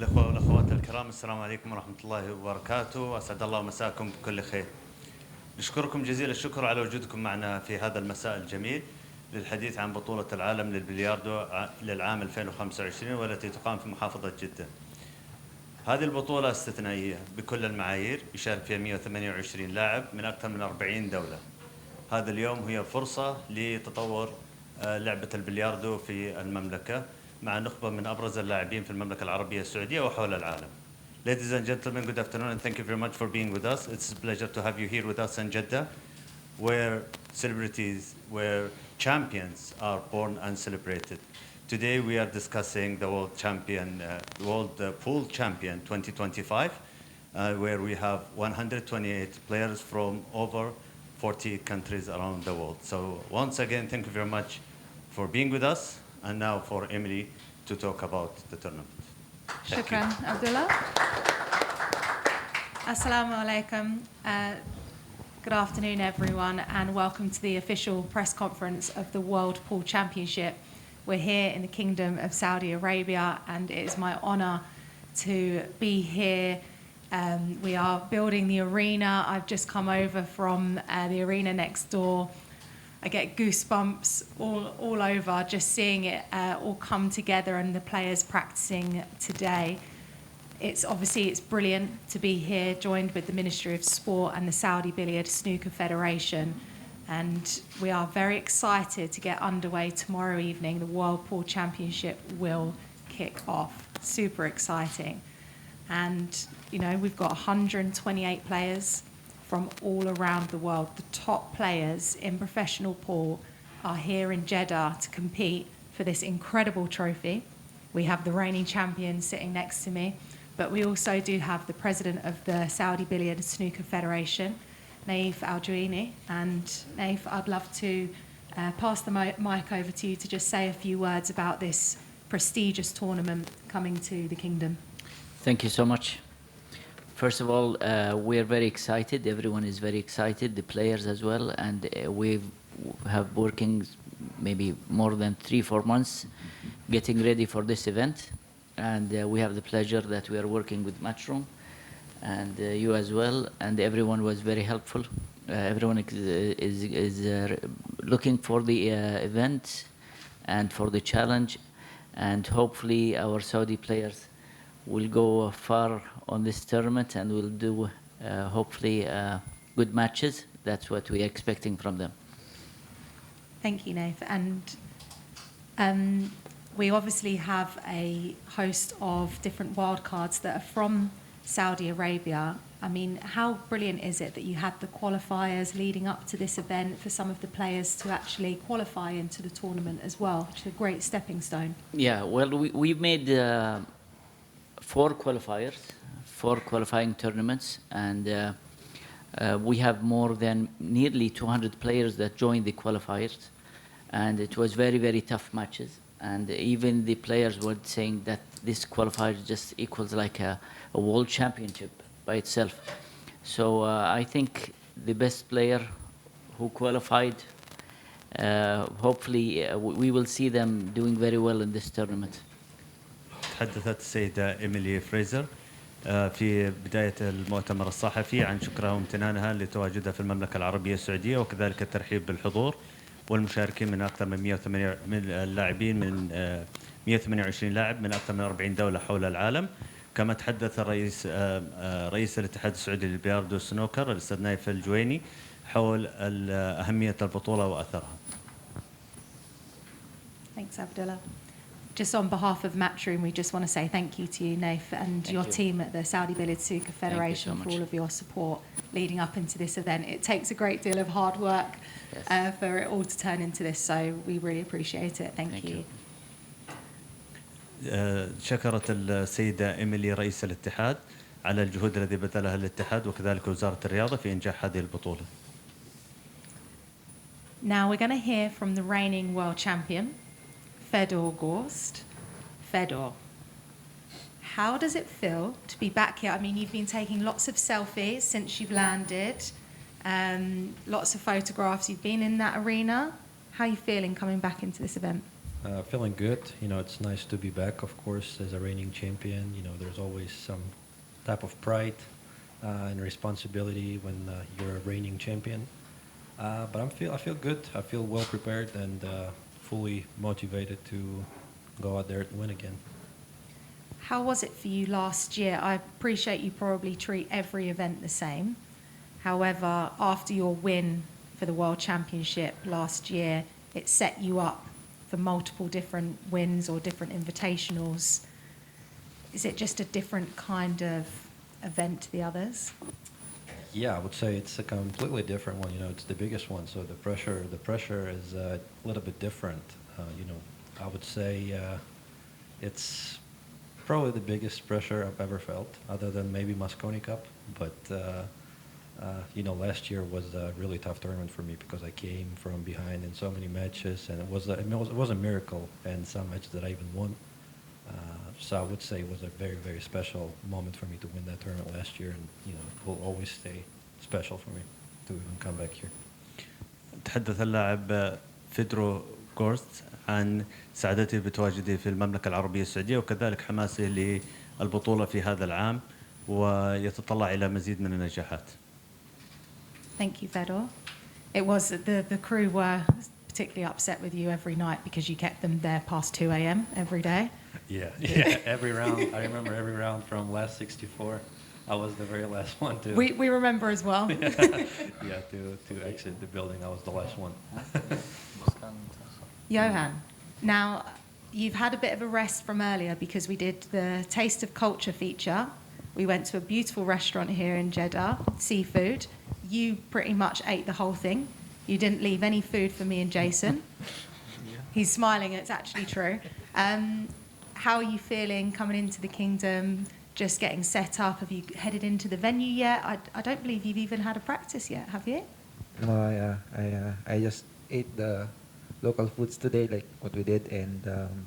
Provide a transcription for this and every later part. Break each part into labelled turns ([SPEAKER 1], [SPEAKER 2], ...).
[SPEAKER 1] الأخوة والأخوات الكرام، السلام عليكم ورحمة الله وبركاته. أسعد الله مساءكم بكل خير. نشكركم جزيل الشكر على وجودكم معنا في هذا المساء الجميل للحديث عن بطولة العالم للبلياردو للعام 2025 والتي تقام في محافظة جدة. هذه البطولة استثنائية بكل المعايير، يشارك فيها 128 لاعب من أكثر من 40 دولة. هذا اليوم هي فرصة لتطور لعبة البلياردو في المملكة مع نخبة من أبرز اللاعبين في المملكة العربية السعودية وحول العالم. Ladies and gentlemen, good afternoon and thank you very much for being with us. It's a pleasure to have you here with us in Jeddah, where celebrities, where champions are born and celebrated. Today we are discussing the World Champion, World Pool Champion 2025, where we have 128 players from over 40 countries around the world. So once again, thank you very much for being with us. And now for Emily to talk about the tournament.
[SPEAKER 2] Shukran, Abdullah. Assalamu alaikum. Good afternoon, everyone, and welcome to the official press conference of the World Pool Championship. We're here in the Kingdom of Saudi Arabia, and it is my honor to be here. We are building the arena. I've just come over from the arena next door. I get goosebumps all over just seeing it all come together and the players practicing today. It's brilliant to be here, joined with the Ministry of Sport and the Saudi Billiard Snooker Federation. And we are very excited to get underway tomorrow evening. The World Pool Championship will kick off. Super exciting. And, you know, we've got 128 players from all around the world. The top players in professional pool are here in Jeddah to compete for this incredible trophy. We have the reigning champion sitting next to me, but we also do have the president of the Saudi Billiard Snooker Federation, Nayef Aljawini. And Nayef, I'd love to pass the mic over to you to just say a few words about this prestigious tournament coming to the kingdom.
[SPEAKER 3] Thank you so much. First of all, we are very excited. Everyone is very excited, the players as well. And we have working maybe more than 3-4 months getting ready for this event. And we have the pleasure that we are working with Matchroom and you as well. And everyone was very helpful. Everyone is looking for the event and for the challenge. And hopefully our Saudi players will go far on this tournament and will do hopefully good matches. That's what we are expecting from them.
[SPEAKER 2] Thank you, Nayef. And we obviously have a host of different wildcards that are from Saudi Arabia. I mean, how brilliant is it that you had the qualifiers leading up to this event for some of the players to actually qualify into the tournament as well, which is a great stepping stone?
[SPEAKER 3] Yeah, well, we made 4 qualifiers, 4 qualifying tournaments, and we have more than nearly 200 players that joined the qualifiers, and it was very, very tough matches. And even the players were saying that this qualifier just equals like a world championship by itself. So I think the best player who qualified, hopefully we will see them doing very well in this tournament.
[SPEAKER 1] تحدثت السيدة إيميلي فريزر في بداية المؤتمر الصحفي عن شكرها وامتنانها لتواجدها في المملكة العربية السعودية، وكذلك الترحيب بالحضور والمشاركين من أكثر من 108 من اللاعبين من 128 لاعب من أكثر من 40 دولة حول العالم. كما تحدث رئيس الاتحاد السعودي للبلياردو والسنوكر الأستاذ نايف الجويني حول أهمية البطولة وأثرها.
[SPEAKER 2] Thanks, Abdullah. Just on behalf of Matchroom, we just want to say thank you to you, Nayef, and your team at the Saudi Billiard Snooker Federation for all of your support leading up into this event. It takes a great deal of hard work for it all to turn into this, so we really appreciate it. Thank you.
[SPEAKER 1] شكرت السيدة إيميلي رئيس الاتحاد على الجهود التي بذلها الاتحاد وكذلك وزارة الرياضة في إنجاح هذه البطولة.
[SPEAKER 2] Now we're going to hear from the reigning world champion, Fedor Gorst. Fedor, how does it feel to be back here? I mean, you've been taking lots of selfies since you've landed, lots of photographs. You've been in that arena. How are you feeling coming back into this event?
[SPEAKER 4] Feeling good. You know, it's nice to be back, of course, as a reigning champion. You know, there's always some type of pride and responsibility when you're a reigning champion. But I feel good. I feel well prepared and fully motivated to go out there and win again.
[SPEAKER 2] How was it for you last year? I appreciate you probably treat every event the same. However, after your win for the World Championship last year, it set you up for multiple different wins or different invitationals. Is it just a different kind of event to the others?
[SPEAKER 4] Yeah, I would say it's a completely different one. You know, it's the biggest one, so the pressure is a little bit different. You know, I would say it's probably the biggest pressure I've ever felt, other than maybe Mosconi Cup. But you know, last year was a really tough tournament for me because I came from behind in so many matches, and it was a miracle in some matches that I even won. So I would say it was a very, very special moment for me to win that tournament last year, and you know, it will always stay special for me to even come back here.
[SPEAKER 1] تحدث اللاعب فيدرو غورست عن سعادته بتواجده في المملكة العربية السعودية وكذلك حماسه للبطولة في هذا العام ويتطلع إلى مزيد من النجاحات.
[SPEAKER 2] Thank you, Fedor. It was the crew were particularly upset with you every night because you kept them there past 2 a.m. every day.
[SPEAKER 4] Yeah, every round. I remember every round from last 64. I was the very last one to.
[SPEAKER 2] We remember as well.
[SPEAKER 4] Yeah, to exit the building. I was the last one.
[SPEAKER 2] Johann, now you've had a bit of a rest from earlier because we did the Taste of Culture feature. We went to a beautiful restaurant here in Jeddah, seafood. You pretty much ate the whole thing. You didn't leave any food for me and Jason. He's smiling, it's actually true. How are you feeling coming into the kingdom, just getting set up? Have you headed into the venue yet? I don't believe you've even had a practice yet, have you?
[SPEAKER 5] No, I just ate the local foods today, like what we did, and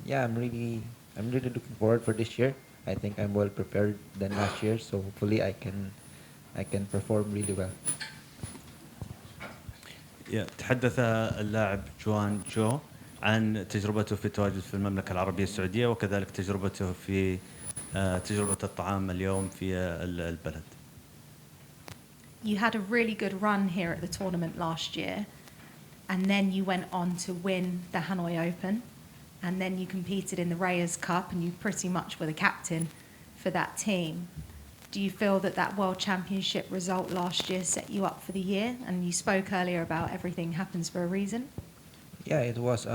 [SPEAKER 5] yeah, I'm really looking forward for this year. I think I'm well prepared than last year, so hopefully I can perform really well.
[SPEAKER 1] تحدث اللاعب جوان جو عن تجربته في التواجد في المملكة العربية السعودية وكذلك تجربته في تجربة الطعام اليوم في البلد.
[SPEAKER 2] You had a really good run here at the tournament last year, and then you went on to win the Hanoi Open, and then you competed in the Reyes Cup, and you pretty much were the captain for that team. Do you feel that World Championship result last year set you up for the year? And you spoke earlier about everything happens for a reason.
[SPEAKER 5] Yeah, it was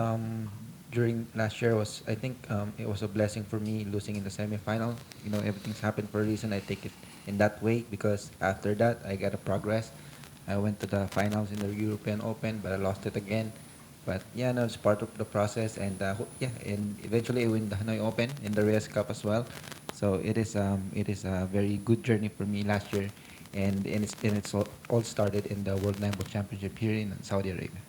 [SPEAKER 5] during last year was I think it was a blessing for me losing in the semifinal. You know, everything's happened for a reason. I take it in that way because after that I got a progress. I went to the finals in the European Open, but I lost it again. But yeah, no, it's part of the process, and and eventually I win the Hanoi Open in the Reyes Cup as well. So it is a very good journey for me last year, and it's all started in the World Nineball Championship here in Saudi Arabia.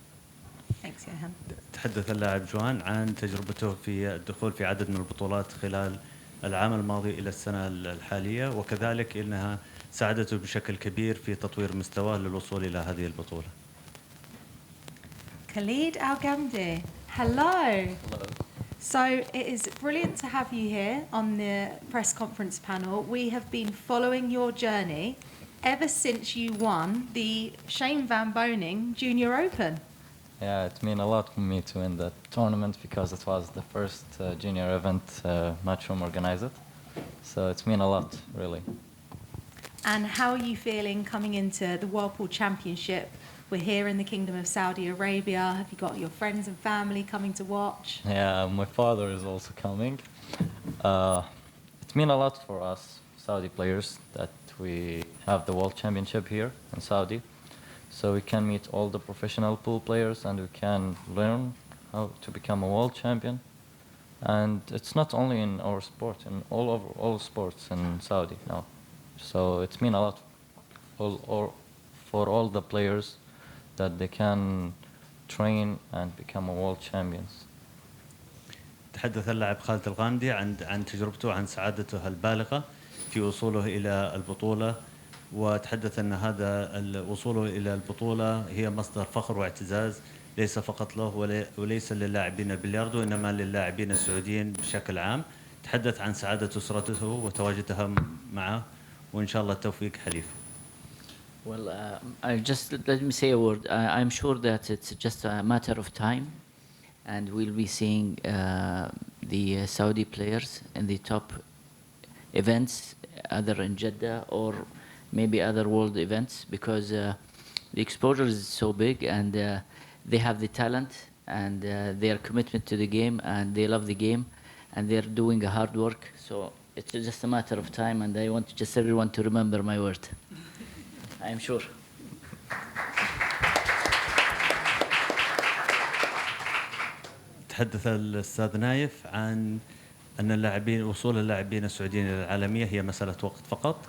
[SPEAKER 2] Thanks, Johann.
[SPEAKER 1] تحدث اللاعب جوان عن تجربته في الدخول في عدد من البطولات خلال العام الماضي إلى السنة الحالية وكذلك إنها ساعدته بشكل كبير في تطوير مستواه للوصول إلى هذه البطولة.
[SPEAKER 2] Khalid Alghamdi, hello.
[SPEAKER 6] Hello.
[SPEAKER 2] So it is brilliant to have you here on the press conference panel. We have been following your journey ever since you won the Shane van Boening Junior Open.
[SPEAKER 6] Yeah, it meant a lot for me to win that tournament because it was the first junior event Matchroom organized. So it's meant a lot, really.
[SPEAKER 2] And how are you feeling coming into the Whirlpool Championship? We're here in the Kingdom of Saudi Arabia. Have you got your friends and family coming to watch?
[SPEAKER 6] Yeah, my father is also coming. It means a lot for us Saudi players that we have the World Championship here in Saudi. So we can meet all the professional pool players and we can learn how to become a world champion. And it's not only in our sport, in all sports in Saudi now. So it means a lot for all the players that they can train and become a world champions.
[SPEAKER 1] تحدث اللاعب خالد الغامدي عن تجربته عن سعادته البالغة في وصوله إلى البطولة وتحدث أن هذا وصوله إلى البطولة هي مصدر فخر واعتزاز ليس فقط له وليس للاعبين البلياردو إنما للاعبين السعوديين بشكل عام. تحدث عن سعادة أسرته وتواجدها معه وإن شاء الله التوفيق حليف.
[SPEAKER 3] Well, I just let me say a word. I'm sure that it's just a matter of time, and we'll be seeing the Saudi players in the top events, either in Jeddah or maybe other world events, because the exposure is so big, and they have the talent and their commitment to the game, and they love the game, and they're doing a hard work. So it's just a matter of time, and I want just everyone to remember my word. I am sure.
[SPEAKER 1] تحدث الأستاذ نايف عن أن اللاعبين وصول اللاعبين السعوديين إلى العالمية هي مسألة وقت فقط.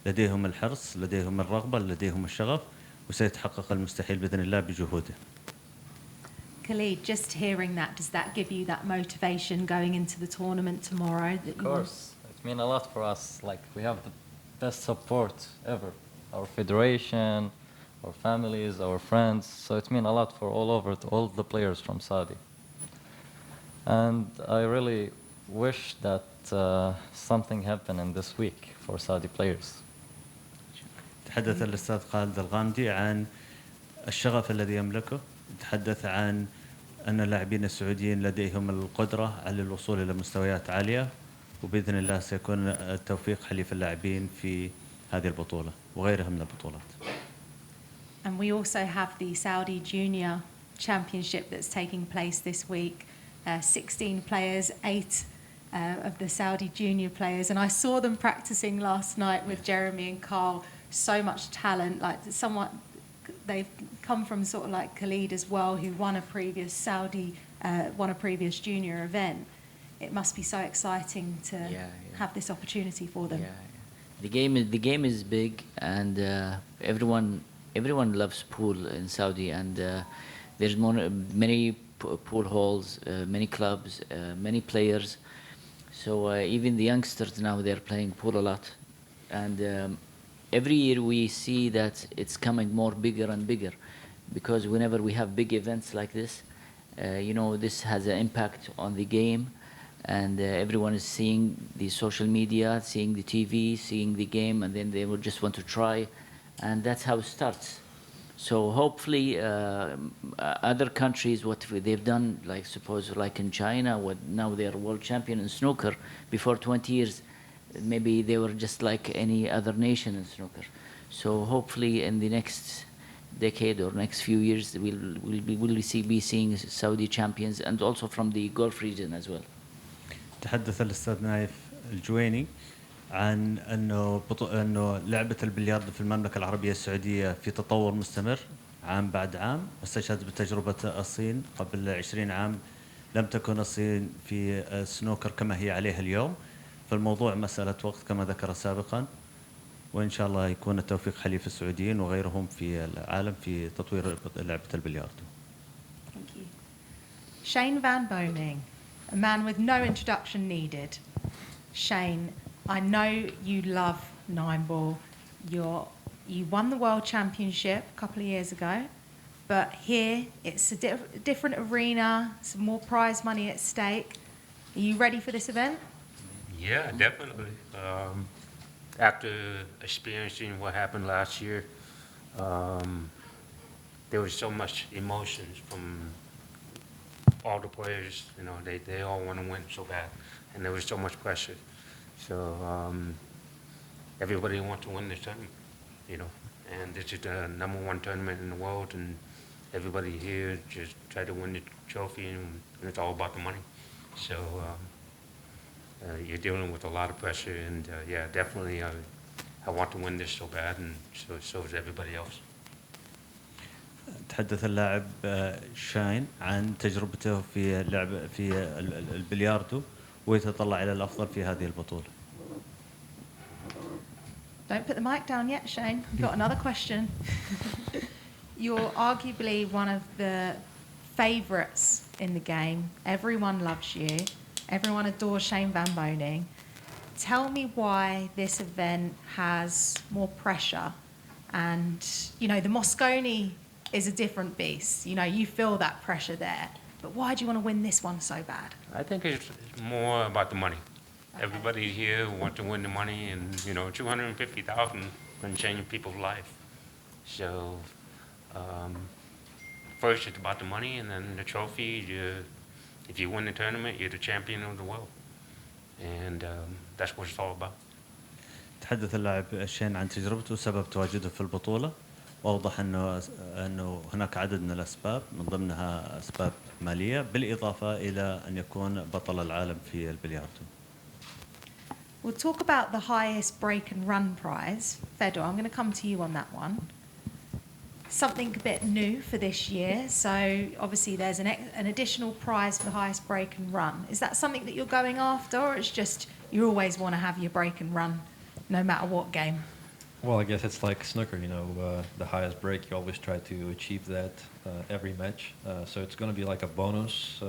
[SPEAKER 1] لديهم الحرص، لديهم الرغبة، لديهم الشغف، وسيتحقق المستحيل بإذن الله بجهوده.
[SPEAKER 2] Khalid, just hearing that, does that give you that motivation going into the tournament tomorrow?
[SPEAKER 6] Of course, it means a lot for us. Like, we have the best support ever. Our federation, our families, our friends. So it means a lot for all the players from Saudi. And I really wish that something happened in this week for Saudi players.
[SPEAKER 1] تحدث الأستاذ خالد الغامدي عن الشغف الذي يملكه. تحدث عن أن اللاعبين السعوديين لديهم القدرة على الوصول إلى مستويات عالية، وبإذن الله سيكون التوفيق حليف اللاعبين في هذه البطولة وغيرها من البطولات.
[SPEAKER 2] And we also have the Saudi Junior Championship that's taking place this week. 16 players, 8 of the Saudi junior players, and I saw them practicing last night with Jeremy and Carl. So much talent, like somewhat. They've come from sort of like Khalid as well, who won a previous previous junior event. It must be so exciting to have this opportunity for them.
[SPEAKER 3] Yeah. The game is big, and everyone loves pool in Saudi, and there's many pool halls, many clubs, many players. So even the youngsters now, they're playing pool a lot, and every year we see that it's coming more bigger and bigger, because whenever we have big events like this, this has an impact on the game, and everyone is seeing the social media, seeing the TV, seeing the game, and then they will just want to try, and that's how it starts. So hopefully other countries, what they've done, like suppose like in China, now they're world champion in snooker. Before 20 years, maybe they were just like any other nation in snooker. So hopefully in the next decade or next few years, we'll be seeing Saudi champions, and also from the Gulf region as well.
[SPEAKER 1] تحدث الأستاذ نايف الجويني عن أنه لعبة البلياردو في المملكة العربية السعودية في تطور مستمر عام بعد عام، واستشهد بتجربة الصين قبل 20 عام. لم تكن الصين في السنوكر كما هي عليها اليوم، فالموضوع مسألة وقت كما ذكر سابقا، وإن شاء الله يكون التوفيق حليف السعوديين وغيرهم في العالم في تطوير لعبة البلياردو.
[SPEAKER 2] Thank you. Shane Van Boening, a man with no introduction needed. Shane, I know you love Nineball. You won the World Championship a couple of years ago, but here it's a different arena, some more prize money at stake. Are you ready for this event?
[SPEAKER 7] Yeah, definitely. After experiencing what happened last year, there was so much emotions from all the players. They all want to win so bad, and there was so much pressure. So everybody wants to win this tournament, and this is the #1 tournament in the world, and everybody here just try to win the trophy, and it's all about the money. So you're dealing with a lot of pressure, and yeah, definitely I want to win this so bad, and so is everybody else.
[SPEAKER 1] تحدث اللاعب شاين عن تجربته في البلياردو ويتطلع إلى الأفضل في هذه البطولة.
[SPEAKER 2] Don't put the mic down yet, Shane. We've got another question. You're arguably one of the favourites in the game. Everyone loves you. Everyone adores Shane Van Boening. Tell me why this event has more pressure. And, the Moscone is a different beast. You know, you feel that pressure there. But why do you want to win this one so bad?
[SPEAKER 7] I think it's more about the money. Everybody here wants to win the money, and you know, 250,000 can change people's life. So first it's about the money, and then the trophy. If you win the tournament, you're the champion of the world, and that's what it's all about.
[SPEAKER 1] تحدث اللاعب شين عن تجربته وسبب تواجده في البطولة، وأوضح أنه هناك عدد من الأسباب، من ضمنها أسباب مالية، بالإضافة إلى أن يكون بطل العالم في البلياردو.
[SPEAKER 2] We'll talk about the highest break and run prize. Fedor, I'm going to come to you on that one. Something a bit new for this year. So obviously there's an additional prize for the highest break and run. Is that something that you're going after, or it's just you always want to have your break and run no matter what game?
[SPEAKER 4] Well, I guess it's like snooker, you know, the highest break, you always try to achieve that every match. So it's going to be like a bonus.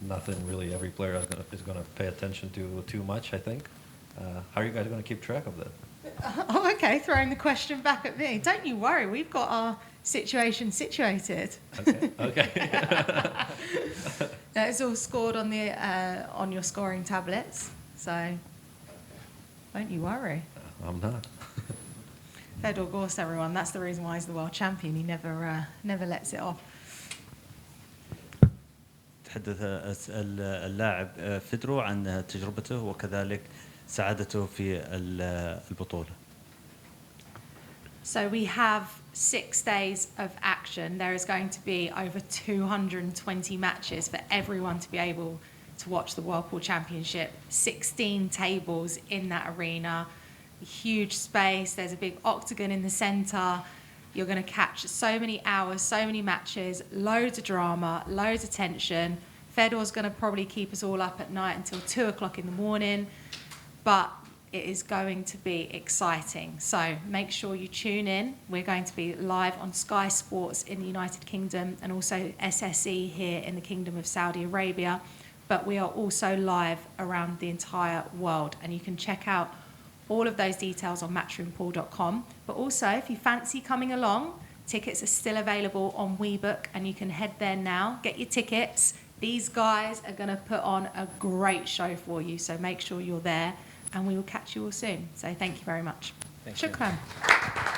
[SPEAKER 4] Nothing really every player is going to pay attention to too much, I think. How are you guys going to keep track of that?
[SPEAKER 2] Oh, okay, throwing the question back at me. Don't you worry, we've got our situation situated.
[SPEAKER 4] Okay. Okay.
[SPEAKER 2] It's all scored on the on your scoring tablets, so don't you worry.
[SPEAKER 4] I'm not.
[SPEAKER 2] Fedor Gorst, everyone. That's the reason why he's the world champion. He never lets it off.
[SPEAKER 1] تحدث اللاعب فيدرو عن تجربته وكذلك سعادته في البطولة.
[SPEAKER 2] So we have 6 days of action. There is going to be over 220 matches for everyone to be able to watch the World Pool Championship. 16 tables in that arena, huge space. There's a big octagon in the centre. You're going to catch so many hours, so many matches, loads of drama, loads of tension. Fedor's going to probably keep us all up at night until 2 o'clock in the morning. But it is going to be exciting. So make sure you tune in. We're going to be live on Sky Sports in the United Kingdom and also SSE here in the Kingdom of Saudi Arabia. But we are also live around the entire world. And you can check out all of those details on matchroompool.com. But also, if you fancy coming along, tickets are still available on WeBook, and you can head there now, get your tickets. These guys are going to put on a great show for you, so make sure you're there, and we will catch you all soon. So thank you very much.
[SPEAKER 5] Thank you.
[SPEAKER 2] Shukran.